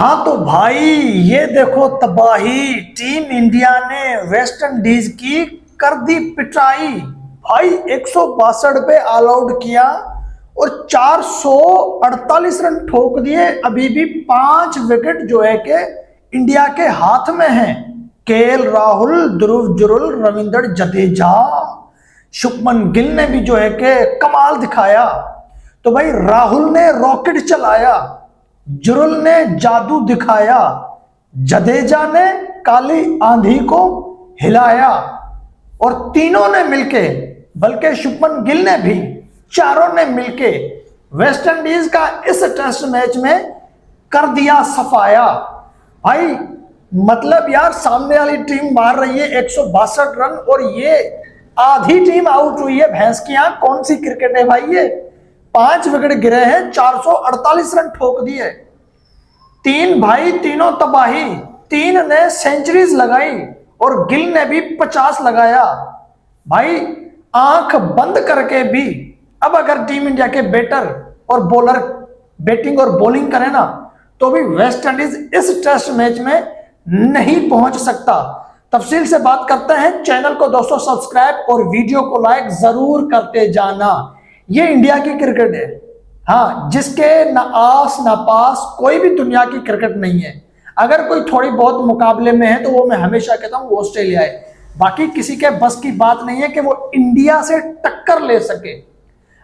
हाँ तो भाई ये देखो तबाही। टीम इंडिया ने वेस्ट इंडीज की कर दी पिटाई। भाई 162 पे ऑल आउट किया और 448 रन ठोक दिए। अभी भी 5 विकेट जो है कि इंडिया के हाथ में हैं। केएल राहुल, ध्रुव जुरल, रविंद्र जडेजा, शुभमन गिल ने भी जो है कि कमाल दिखाया। तो भाई राहुल ने रॉकेट चलाया, जुरल ने जादू दिखाया, जडेजा ने काली आंधी को हिलाया और तीनों ने मिलके, बल्कि शुभमन गिल ने भी, चारों ने मिलके वेस्ट इंडीज का इस टेस्ट मैच में कर दिया सफाया। भाई मतलब यार सामने वाली टीम मार रही है 162 रन और ये आधी टीम आउट हुई है। भैंस की आंख, कौन सी क्रिकेट है भाई ये। 5 विकेट गिरे हैं, 448 रन ठोक दिए। तीन भाई तीनों तबाही। तीन ने सेंचुरीज लगाई और गिल ने भी 50 लगाया। भाई आंख बंद करके भी अब अगर टीम इंडिया के बैटर और बॉलर बैटिंग और बॉलिंग करें ना तो भी वेस्ट इंडीज इस टेस्ट मैच में नहीं पहुंच सकता। तफसील से बात करते हैं। चैनल को दोस्तों सब्सक्राइब और वीडियो को लाइक जरूर करते जाना। ये इंडिया की क्रिकेट है, हाँ, जिसके ना आस ना पास कोई भी दुनिया की क्रिकेट नहीं है। अगर कोई थोड़ी बहुत मुकाबले में है तो वो मैं हमेशा कहता हूं वो ऑस्ट्रेलिया है। बाकी किसी के बस की बात नहीं है कि वो इंडिया से टक्कर ले सके।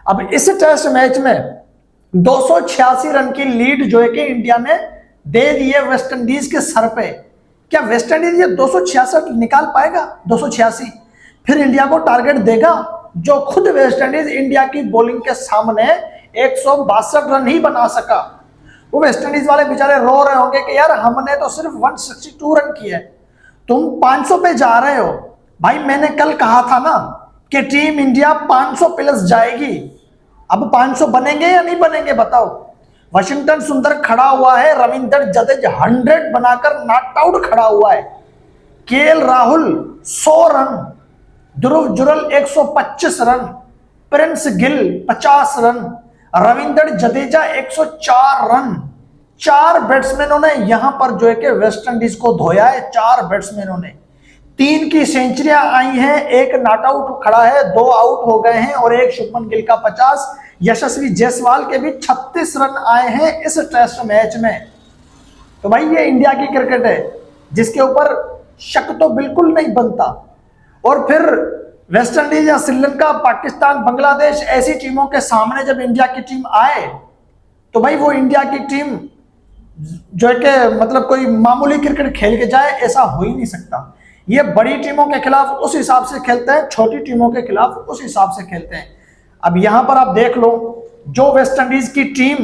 अब इस टेस्ट मैच में 286 रन की लीड जो है कि इंडिया ने दे दी है वेस्ट इंडीज के सर पे। क्या वेस्ट इंडीज ये 266 निकाल पाएगा? 286 फिर इंडिया को टारगेट देगा जो खुद वेस्ट इंडीज इंडिया की बॉलिंग के सामने 162 रन ही बना सका। वो वेस्ट इंडीज वाले बेचारे रो रहे होंगे कि यार हमने तो सिर्फ 162 रन किए, तुम 500 पे जा रहे हो। भाई मैंने कल कहा था ना कि टीम इंडिया 500 प्लस जाएगी। अब 500 बनेंगे या नहीं बनेंगे बताओ। वाशिंगटन सुंदर खड़ा हुआ है, रविंद्र जडेजा 100 बनाकर नॉट आउट खड़ा हुआ है। केएल राहुल 100 रन, ध्रुव जुरल 125 run, Prince Gill 50 run, Ravindra Jadeja 104 run. 4 बैट्समैनों ने यहां पर जो है कि वेस्ट इंडीज को धोया है। 4 बैट्समैनों ने 3 की सेंचुरियां आई हैं, 1 नॉट आउट खड़ा है, 2 आउट हो गए हैं और 1 शुभमन गिल का 50। यशस्वी जायसवाल के भी 36 रन आए हैं इस टेस्ट मैच में। तो भाई ये इंडिया की क्रिकेट है जिसके ऊपर शक तो बिल्कुल नहीं बनता। और फिर वेस्ट इंडीज या श्रीलंका, पाकिस्तान, बांग्लादेश ऐसी टीमों के सामने जब इंडिया की टीम आए तो भाई वो इंडिया की टीम जो है कि मतलब कोई मामूली क्रिकेट खेल के जाए, ऐसा हो ही नहीं सकता। ये बड़ी टीमों के खिलाफ उस हिसाब से खेलते हैं, छोटी टीमों के खिलाफ उस हिसाब से खेलते हैं। अब यहां पर आप देख लो, जो वेस्ट इंडीज की टीम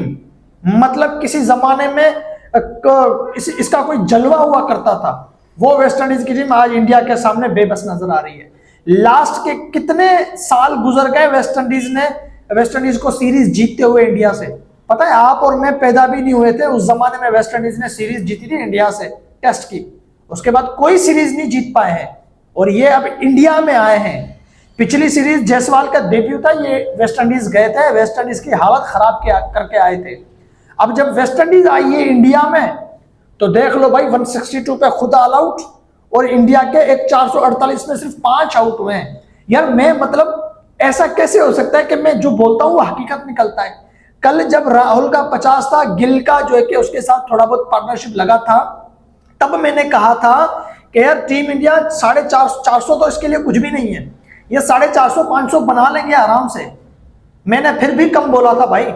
मतलब किसी जमाने में इसका कोई जलवा हुआ करता था, वो वेस्ट इंडीज की टीम आज इंडिया के सामने बेबस नजर आ रही है। लास्ट के कितने साल गुजर गए वेस्ट इंडीज को सीरीज जीतते हुए इंडिया से। पता है आप और मैं पैदा भी नहीं हुए थे उस जमाने में वेस्ट इंडीज ने सीरीज जीती थी इंडिया से टेस्ट की। उसके बाद कोई सीरीज नहीं जीत पाए हैं और ये अब इंडिया में आए हैं। पिछली सीरीज जायसवाल का डेब्यू था, ये वेस्ट इंडीज गए थे, वेस्ट इंडीज की हालत खराब करके आए थे। अब जब वेस्ट इंडीज आई है इंडिया में तो देख लो भाई 162 पे खुद ऑल आउट और इंडिया के एक 448 में सिर्फ 5 आउट हुए हैं। यार मैं मतलब ऐसा कैसे हो सकता है कि मैं जो बोलता हूं वो हकीकत निकलता है। कल जब राहुल का 50 था, गिल का जो है कि उसके साथ थोड़ा बहुत पार्टनरशिप लगा था, तब मैंने कहा था कि यार टीम इंडिया 450 तो इसके लिए कुछ भी नहीं है, ये 450 500 बना लेंगे आराम से। मैंने फिर भी कम बोला था भाई।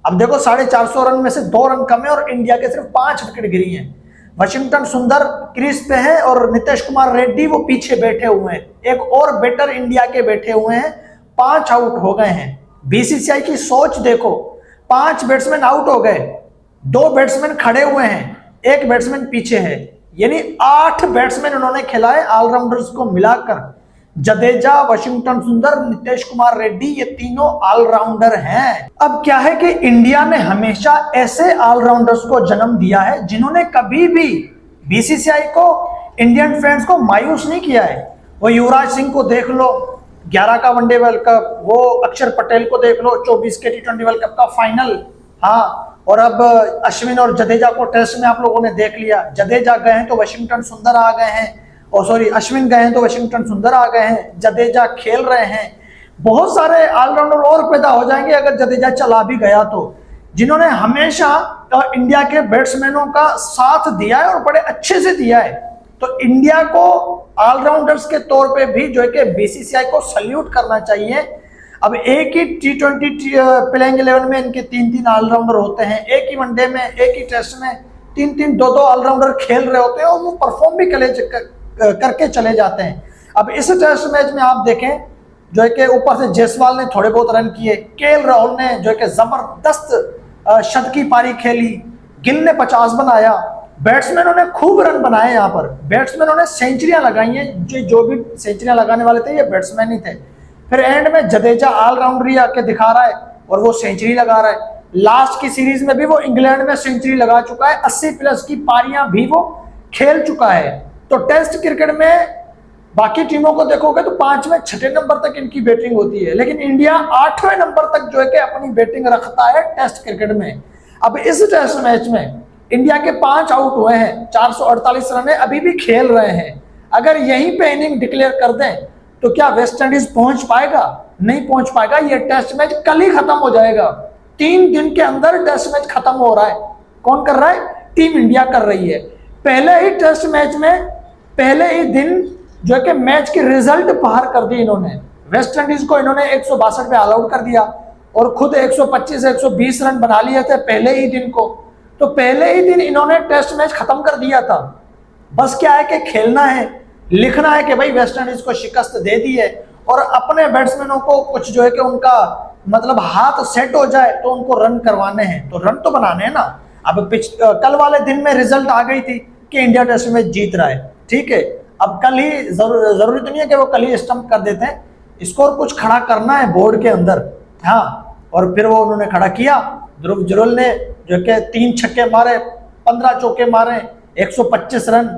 अब देखो 450 रन में से 2 रन कम है और इंडिया के सिर्फ 5 विकेट गिरी हैं। वाशिंगटन सुंदर क्रीज पे है और नीतीश कुमार रेड्डी वो पीछे बैठे हुए हैं। एक और बैटर इंडिया के बैठे हुए हैं, 5 आउट हो गए हैं। बीसीसीआई की सोच देखो, 5 बैट्समैन आउट हो गए, 2 बैट्समैन खड़े हुए हैं, 1 बैट्समैन पीछे है, यानी 8 बैट्समैन उन्होंने खिलाए ऑलराउंडर्स को मिलाकर। जडेजा, वाशिंगटन सुंदर, नीतीश कुमार रेड्डी, ये तीनों ऑलराउंडर हैं। अब क्या है कि इंडिया ने हमेशा ऐसे ऑलराउंडर्स को जन्म दिया है जिन्होंने कभी भी बीसीसीआई को, इंडियन फैंस को मायूस नहीं किया है। वो युवराज सिंह को देख लो, 11 का वनडे वर्ल्ड कप, वो अक्षर पटेल को देख लो, 24 के T20 वर्ल्ड कप का फाइनल, हाँ, और अब अश्विन और जडेजा को टेस्ट में आप लोगों ने देख लिया। जडेजा गए हैं तो वॉशिंगटन सुंदर आ गए हैं, और सॉरी अश्विन गए हैं तो वॉशिंगटन सुंदर आ गए हैं, जडेजा खेल रहे हैं। बहुत सारे ऑलराउंडर और पैदा हो जाएंगे अगर जडेजा चला भी गया तो, जिन्होंने हमेशा इंडिया के बैट्समैनों का साथ दिया है और बड़े अच्छे से दिया है। तो इंडिया को ऑलराउंडर्स के तौर पे भी जो है कि बीसीसीआई को सल्यूट करना चाहिए। अब एक ही T20 प्लेइंग 11 में इनके 3-3 ऑलराउंडर होते हैं, एक ही वनडे में, एक ही टेस्ट में 3-3 2-2 ऑलराउंडर खेल रहे होते हैं और वो परफॉर्म भी करके चले जाते हैं। अब इस टेस्ट मैच में आप देखें जो है कि ऊपर से जायसवाल ने थोड़े बहुत रन किए, केएल राहुल ने जो है कि जबरदस्त शतकी पारी खेली, गिल ने 50 बनाया, बैट्समैनों ने खूब रन बनाए। यहाँ पर बैट्समैनों ने सेंचुरियां लगाई हैं, जो भी सेंचुरियां लगाने वाले थे ये बैट्समैन ही थे। फिर एंड में जडेजा ऑलराउंडर ही आके दिखा रहा है और वो सेंचुरी लगा रहा है। लास्ट की सीरीज में भी वो इंग्लैंड में सेंचुरी लगा चुका है, 80+ की पारियां भी वो खेल चुका है। तो टेस्ट क्रिकेट में बाकी टीमों को देखोगे तो 5वें 6ठे नंबर तक इनकी बैटिंग होती है, लेकिन इंडिया 8वें नंबर तक जो है कि अपनी बैटिंग रखता है टेस्ट क्रिकेट में। अब इस टेस्ट मैच में इंडिया के 5 आउट हुए हैं, 448 रन अभी भी खेल रहे हैं। अगर यहीं पे इनिंग डिक्लेयर कर दें तो क्या वेस्ट इंडीज पहुंच पाएगा? नहीं पहुंच पाएगा। ये टेस्ट मैच कल ही खत्म हो जाएगा। 3 दिन के अंदर टेस्ट मैच खत्म हो रहा है। कौन कर रहा है? टीम इंडिया कर रही है। पहले ही टेस्ट मैच में पहले ही दिन जो है कि मैच की रिजल्ट बाहर कर दी इन्होंने। वेस्ट इंडीज को इन्होंने 162 पे ऑल आउट कर दिया और खुद 125-120 रन बना लिए थे पहले ही दिन को। तो पहले ही दिन इन्होंने टेस्ट मैच खत्म कर दिया था। बस क्या है कि खेलना है, लिखना है कि भाई वेस्ट इंडीज को शिकस्त दे दी है और अपने बैट्समैनों को कुछ जो है कि उनका मतलब हाथ सेट हो जाए तो उनको रन करवाने हैं। तो रन तो बनाने हैं ना। अब कल वाले दिन में रिजल्ट आ गई थी कि इंडिया टेस्ट मैच जीत रहा है, ठीक है। अब कल ही जरूरी तो नहीं है कि वो कल ही स्टंप कर देते हैं, स्कोर कुछ खड़ा करना है बोर्ड के अंदर। हाँ, और फिर वो उन्होंने खड़ा किया। ध्रुव जुरैल ने जो कि 3 छक्के मारे, 15 चौके मारे, 125 रन।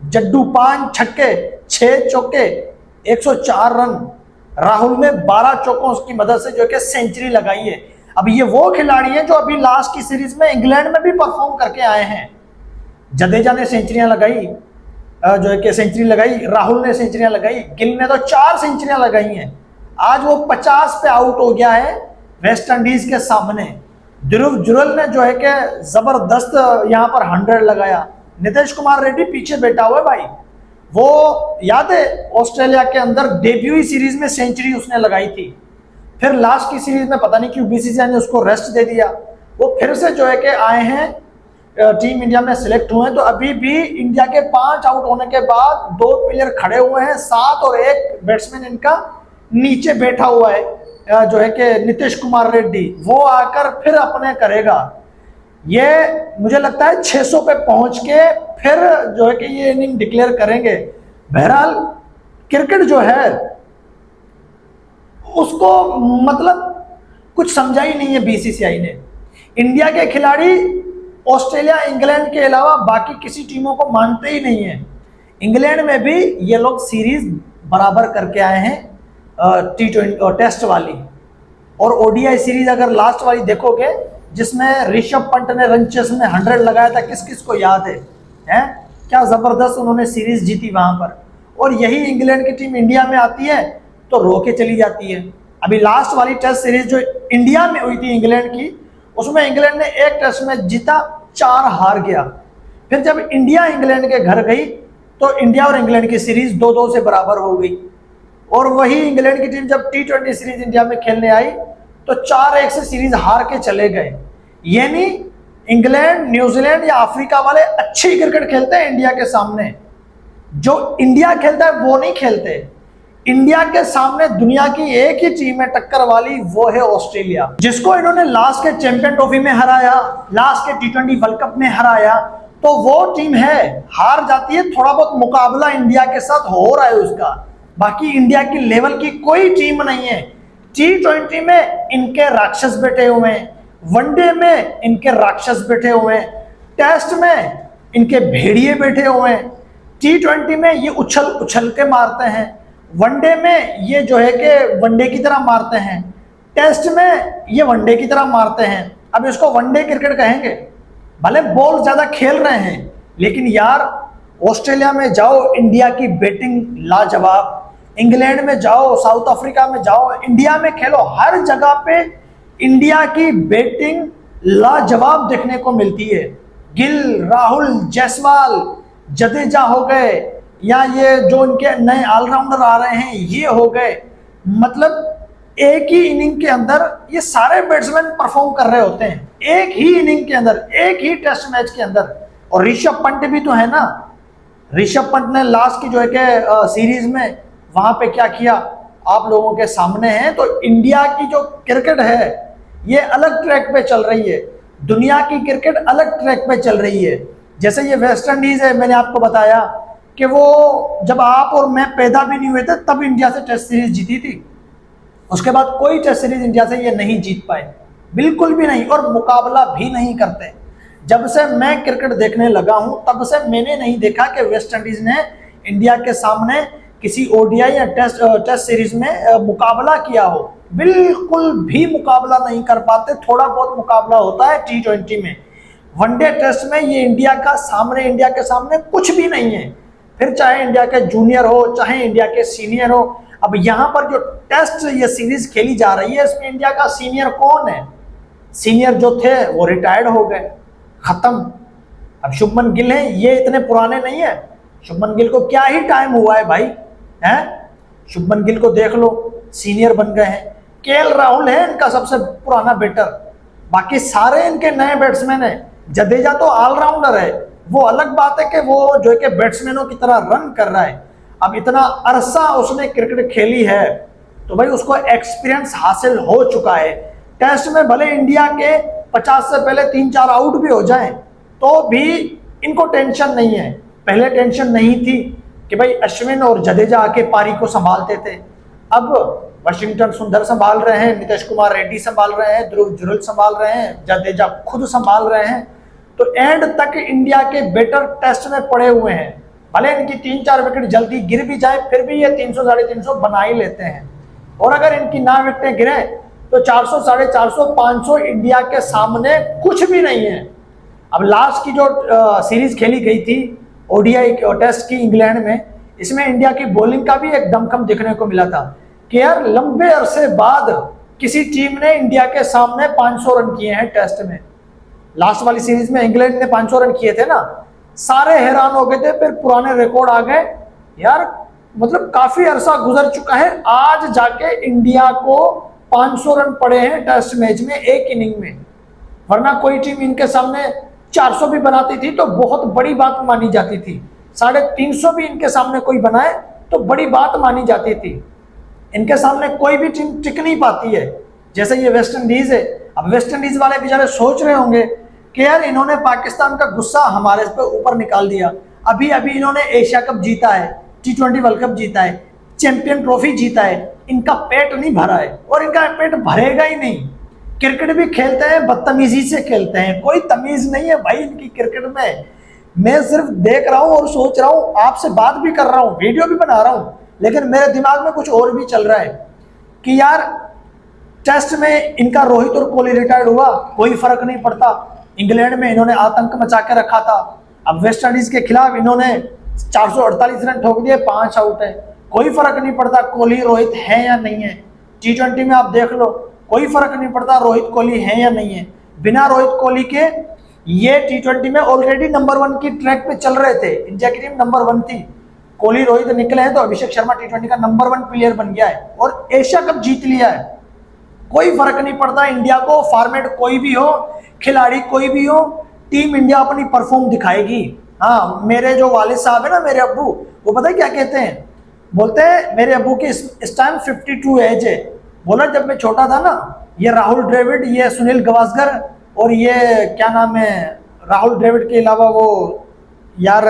जड्डू 5 छक्के 6 चौके 104 रन। राहुल ने 12 चौकों की मदद से जो कि सेंचुरी लगाई है। अब ये वो खिलाड़ी हैं जो अभी लास्ट की सीरीज में इंग्लैंड में भी परफॉर्म करके आए हैं। जडेजा ने सेंचुरियां लगाई, जो है कि सेंचुरी लगाई, राहुल ने सेंचुरियां लगाई, गिल ने तो 4 सेंचुरियां लगाई हैं। आज वो 50 पे आउट हो गया है वेस्ट इंडीज के सामने। ध्रुव जुरैल ने जो है कि जबरदस्त यहाँ पर 100 लगाया। नीतीश कुमार रेड्डी पीछे बैठा हुआ है भाई। वो याद है ऑस्ट्रेलिया के अंदर डेब्यू सीरीज में सेंचुरी उसने लगाई थी। फिर लास्ट की सीरीज में पता नहीं क्यों बीसीसीआई ने उसको रेस्ट दे दिया। वो फिर से जो है कि आए हैं, टीम इंडिया में सिलेक्ट हुए हैं। तो अभी भी इंडिया के 5 आउट होने के बाद 2 प्लेयर खड़े हुए हैं, 7 और 1 बैट्समैन इनका नीचे बैठा हुआ है, जो है कि नीतीश कुमार रेड्डी। वो आकर फिर अपने करेगा। ये मुझे लगता है 600 पे पहुंच के फिर जो है कि ये इनिंग डिक्लेयर करेंगे। बहरहाल क्रिकेट जो है उसको मतलब कुछ समझा ही नहीं है बीसीसीआई ने। इंडिया के खिलाड़ी ऑस्ट्रेलिया इंग्लैंड के अलावा बाकी किसी टीमों को मानते ही नहीं है। इंग्लैंड में भी ये लोग सीरीज बराबर करके आए हैं, T20 और टेस्ट वाली। और ओडीआई सीरीज अगर लास्ट वाली देखोगे जिसमें ऋषभ पंत ने रनचेस में 100 लगाया था, किस किस को याद है? क्या जबरदस्त उन्होंने सीरीज जीती वहां पर। और यही इंग्लैंड की टीम इंडिया में आती है तो रो के चली जाती है। अभी लास्ट वाली टेस्ट सीरीज जो इंडिया में हुई थी इंग्लैंड की, उसमें इंग्लैंड ने 1 टेस्ट में जीता, 4 हार गया। फिर जब इंडिया इंग्लैंड के घर गई तो इंडिया और इंग्लैंड की सीरीज 2-2 से बराबर हो गई। और वही इंग्लैंड की टीम जब T20 सीरीज इंडिया में खेलने आई तो 4-1 से सीरीज हार के चले गए। यानी इंग्लैंड, न्यूजीलैंड या अफ्रीका वाले अच्छी क्रिकेट खेलते हैं इंडिया के सामने। जो इंडिया खेलता है वो नहीं खेलते। इंडिया के सामने दुनिया की एक ही टीम है टक्कर वाली, वो है ऑस्ट्रेलिया, जिसको इन्होंने लास्ट के चैंपियन ट्रॉफी में हराया, लास्ट के T20 वर्ल्ड कप में हराया। तो वो टीम है, हार जाती है, थोड़ा बहुत मुकाबला इंडिया के साथ हो रहा है उसका। बाकी इंडिया की लेवल की कोई टीम नहीं है। T20 में इनके राक्षस बैठे हुए हैं, वनडे में इनके राक्षस बैठे हुए हैं, टेस्ट में इनके भेड़िए बैठे हुए हैं। T20 में ये उछल उछल के मारते हैं, वनडे में ये जो है कि वनडे की तरह मारते हैं, टेस्ट में ये वनडे की तरह मारते हैं। अब इसको वनडे क्रिकेट कहेंगे, भले बॉल ज्यादा खेल रहे हैं, लेकिन यार ऑस्ट्रेलिया में जाओ, इंडिया की बैटिंग लाजवाब, इंग्लैंड में जाओ, साउथ अफ्रीका में जाओ, इंडिया में खेलो, हर जगह पे इंडिया की बैटिंग लाजवाब देखने को मिलती है। गिल, राहुल, जायसवाल, जडेजा हो गए, या ये जो इनके नए ऑलराउंडर आ रहे हैं ये हो गए, मतलब एक ही इनिंग के अंदर ये सारे बैट्समैन परफॉर्म कर रहे होते हैं, एक ही इनिंग के अंदर, एक ही टेस्ट मैच के अंदर। और ऋषभ पंत भी तो है ना, ऋषभ पंत ने लास्ट की जो है कि सीरीज में वहां पे क्या किया आप लोगों के सामने है। तो इंडिया की जो क्रिकेट है ये अलग ट्रैक पे चल रही है, दुनिया की क्रिकेट अलग ट्रैक पे चल रही है। जैसे ये वेस्ट इंडीज है, मैंने आपको बताया कि वो जब आप और मैं पैदा भी नहीं हुए थे तब इंडिया से टेस्ट सीरीज जीती थी, उसके बाद कोई टेस्ट सीरीज इंडिया से ये नहीं जीत पाए, बिल्कुल भी नहीं, और मुकाबला भी नहीं करते। जब से मैं क्रिकेट देखने लगा हूं तब से मैंने नहीं देखा कि वेस्ट इंडीज ने इंडिया के सामने किसी ओडीआई या टेस्ट सीरीज में मुकाबला किया हो, बिल्कुल भी मुकाबला नहीं कर पाते। थोड़ा बहुत मुकाबला होता है T20 में, वनडे टेस्ट में ये इंडिया के सामने कुछ भी नहीं है, फिर चाहे इंडिया के जूनियर हो चाहे इंडिया के सीनियर हो। अब यहाँ पर जो टेस्ट ये सीरीज खेली जा रही है इसमें इंडिया का सीनियर कौन है? सीनियर जो थे वो रिटायर्ड हो गए, खत्म। अब शुभमन गिल है, ये इतने पुराने नहीं है, शुभमन गिल को क्या ही टाइम हुआ है भाई, हैं? शुभमन गिल को देख लो, सीनियर बन गए हैं। केएल राहुल है इनका सबसे पुराना बैटर, बाकी सारे इनके नए बैट्समैन है। जडेजा तो ऑलराउंडर है, वो अलग बात है कि वो जो है कि बैट्समैनों की तरह रन कर रहा है। अब इतना अरसा उसने क्रिकेट खेली है तो भाई उसको एक्सपीरियंस हासिल हो चुका है। टेस्ट में भले इंडिया के 50 से पहले 3-4 आउट भी हो जाएं तो भी इनको टेंशन नहीं है। पहले टेंशन नहीं थी कि भाई अश्विन और जडेजा आके पारी को संभालते थे, अब वाशिंगटन सुंदर संभाल रहे हैं, नीतीश कुमार रेड्डी संभाल रहे हैं, ध्रुव जुरल संभाल रहे हैं, जडेजा खुद संभाल रहे हैं। तो एंड तक इंडिया के बैटर टेस्ट में पड़े हुए हैं, भले इनकी 3-4 विकेट जल्दी गिर भी जाए फिर भी ये 300 साढ़े 300 बना ही लेते हैं। और अगर इनकी ना विकेटें गिरे तो 400 साढ़े 400 500 इंडिया के सामने कुछ भी नहीं है। अब लास्ट की जो सीरीज खेली गई थी ओडीआई टेस्ट की इंग्लैंड में, इसमें इंडिया की बॉलिंग का भी एक दमखम देखने को मिला था कि यार लंबे अरसे बाद किसी टीम ने इंडिया के सामने 500 रन किए हैं टेस्ट में। लास्ट वाली सीरीज में इंग्लैंड ने 500 रन किए थे ना, सारे हैरान हो गए थे, फिर पुराने रिकॉर्ड आ गए यार, मतलब काफी अरसा गुजर चुका है, आज जाके इंडिया को 500 रन पड़े हैं टेस्ट मैच में एक इनिंग में। वरना कोई टीम इनके सामने 400 भी बनाती थी तो बहुत बड़ी बात मानी जाती थी, 350 भी इनके सामने कोई बनाए तो बड़ी बात मानी जाती थी। इनके सामने कोई भी टीम टिक नहीं पाती है, जैसे ये वेस्ट इंडीज है। अब वेस्ट इंडीज वाले बेचारे सोच रहे होंगे कि यार इन्होंने पाकिस्तान का गुस्सा हमारे पे ऊपर निकाल दिया, अभी अभी इन्होंने एशिया कप जीता है, T20 वर्ल्ड कप जीता है, चैंपियन ट्रॉफी जीता है, इनका पेट नहीं भरा है और इनका पेट भरेगा ही नहीं। क्रिकेट भी खेलते हैं बदतमीजी से खेलते हैं, कोई तमीज नहीं है भाई इनकी क्रिकेट में। मैं सिर्फ देख रहा हूँ और सोच रहा हूँ, आपसे बात भी कर रहा हूँ, वीडियो भी बना रहा हूँ, लेकिन मेरे दिमाग में कुछ और भी चल रहा है कि यार टेस्ट में इनका रोहित और कोहली रिटायर्ड हुआ, कोई फर्क नहीं पड़ता। इंग्लैंड में इन्होंने आतंक मचा के रखा था, अब वेस्ट इंडीज के खिलाफ इन्होंने 448 रन ठोक दिए, 5 आउट है, कोई फर्क नहीं पड़ता कोहली रोहित है या नहीं है। T20 में आप देख लो, कोई फर्क नहीं पड़ता रोहित कोहली है या नहीं है। बिना रोहित कोहली के ये T20 में ऑलरेडी नंबर 1 की ट्रैक पे चल रहे थे, इंडिया की टीम नंबर 1 थी। कोहली रोहित निकले हैं तो अभिषेक शर्मा T20 का नंबर 1 प्लेयर बन गया है और एशिया कप जीत लिया है। कोई फर्क नहीं पड़ता इंडिया को, फॉर्मेट कोई भी हो, खिलाड़ी कोई भी हो, टीम इंडिया अपनी परफॉर्म दिखाएगी। हाँ, मेरे जो वालिद साहब है ना, मेरे अब्बू, वो पता है क्या कहते हैं, बोलते हैं मेरे अब्बू की इस टाइम 52 एज है। बोला जब मैं छोटा था ना, ये राहुल द्रविड़, ये सुनील गावस्कर और ये क्या नाम है, राहुल द्रविड़ के अलावा वो यार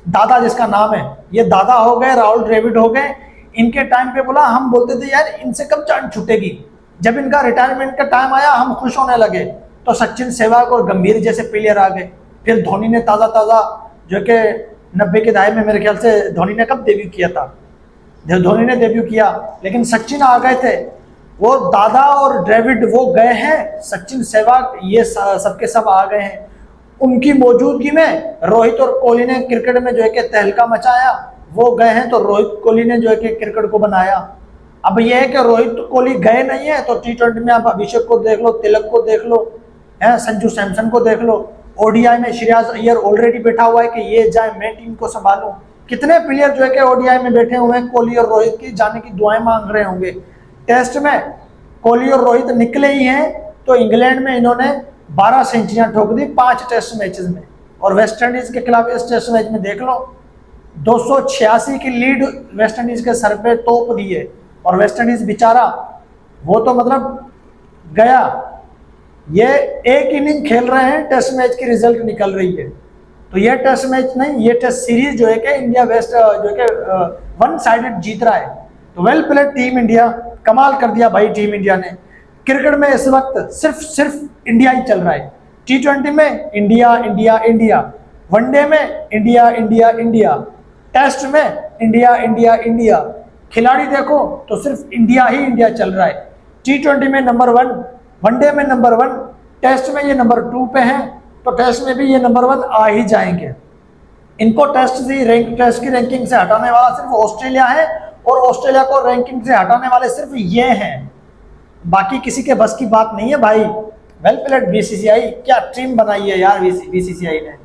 दादा जिसका नाम है, ये दादा हो गए, राहुल द्रविड़ हो गए। इनके टाइम पे बोला हम बोलते थे यार इनसे कब जान छूटेगी। जब इनका रिटायरमेंट का टाइम आया हम खुश होने लगे, तो सचिन सहवाग और गंभीर जैसे प्लेयर आ गए। फिर धोनी ने ताज़ा जो कि 90 के दहाके में, मेरे ख्याल से धोनी ने कब डेब्यू किया था, धोनी ने डेब्यू किया, लेकिन सचिन आ गए थे, वो दादा और द्रविड़ वो गए हैं, सचिन सहवाग ये सबके सब आ गए हैं। उनकी मौजूदगी में रोहित और कोहली ने क्रिकेट में जो है कि तहलका मचाया, वो गए हैं तो रोहित कोहली ने जो है कि क्रिकेट को बनाया। अब ये है कि रोहित कोहली गए नहीं है तो टी20 में आप अभिषेक को देख लो, तिलक को देख लो, है संजू सैमसन को देख लो। ओडीआई में श्रेयस अय्यर ऑलरेडी बैठा हुआ है कि ये जाए मैं टीम को संभालूं। कितने प्लेयर जो है कि ओडीआई में बैठे हुए हैं, कोहली और रोहित की जाने की दुआएं मांग रहे होंगे। टेस्ट में कोहली और रोहित निकले ही हैं तो इंग्लैंड में इन्होंने 12 सेंचुरियां ठोक दी 5 टेस्ट मैचेस में। और वेस्ट इंडीज के खिलाफ इस टेस्ट मैच में देख लो 286 की लीड वेस्ट इंडीज के सर पे तोप दी है। और वेस्ट इंडीज बेचारा वो तो मतलब गया, ये एक इनिंग खेल रहे हैं, टेस्ट मैच की रिजल्ट निकल रही है। तो ये टेस्ट मैच नहीं, ये टेस्ट सीरीज जो है कि इंडिया वेस्ट जो है कि वन साइडेड जीत रहा है। तो वेल प्लेड टीम इंडिया, कमाल कर दिया भाई टीम इंडिया ने। क्रिकेट में इस वक्त सिर्फ इंडिया ही चल रहा है। टी20 में इंडिया इंडिया इंडिया, वनडे में इंडिया इंडिया इंडिया, टेस्ट में इंडिया इंडिया इंडिया। खिलाड़ी देखो तो सिर्फ इंडिया ही इंडिया चल रहा है। टी20 में नंबर 1, वनडे में नंबर 1, टेस्ट में ये नंबर 2 पे हैं, तो टेस्ट में भी ये नंबर 1 आ ही जाएंगे। इनको टेस्ट की रैंकिंग से हटाने वाला सिर्फ ऑस्ट्रेलिया है, और ऑस्ट्रेलिया को रैंकिंग से हटाने वाले सिर्फ ये हैं, बाकी किसी के बस की बात नहीं है भाई। वेल प्लेड बीसीसीआई, क्या टीम बनाई है यार बीसीसीआई ने।